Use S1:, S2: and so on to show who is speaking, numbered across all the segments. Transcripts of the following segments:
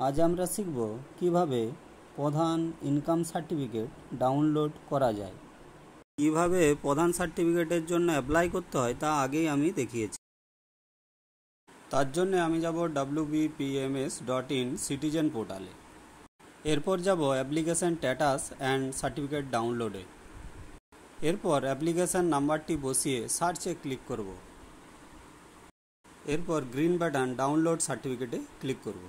S1: আজ আমরা শিখব কিভাবে প্রধান ইনকাম সার্টিফিকেট ডাউনলোড করা যায়। কিভাবে প্রধান সার্টিফিকেটের জন্য অ্যাপ্লাই করতে হয় তা আগেই আমি দেখিয়েছি। তার জন্য আমি যাব wbpms.in সিটিজেন পোর্টালে। এরপর যাব অ্যাপ্লিকেশন স্ট্যাটাস অ্যান্ড সার্টিফিকেট ডাউনলোডে। এরপর অ্যাপ্লিকেশন নাম্বারটি বসিয়ে সার্চে ক্লিক করব। এরপর গ্রিন বাটন ডাউনলোড সার্টিফিকেটে ক্লিক করব।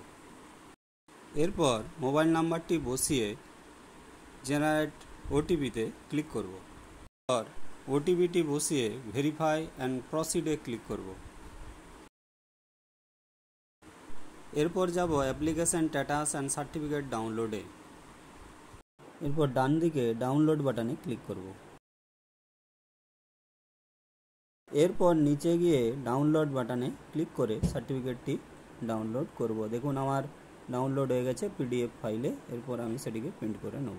S1: এরপর মোবাইল নাম্বারটি বসিয়ে জেনারেট ওটিপিতে ক্লিক করব। এরপর ওটিপিটি বসিয়ে ভেরিফাই অ্যান্ড প্রসিডে ক্লিক করব। এরপর যাব অ্যাপ্লিকেশন স্ট্যাটাস অ্যান্ড সার্টিফিকেট ডাউনলোডে। এরপর ডান দিকে ডাউনলোড বাটনে ক্লিক করব। এরপর নিচে গিয়ে ডাউনলোড বাটনে ক্লিক করে সার্টিফিকেটটি ডাউনলোড করব। দেখুন আমার ডাউনলোড হয়ে গেছে পিডিএফ ফাইলে। এরপর আমি সেটিকে প্রিন্ট করে নেব।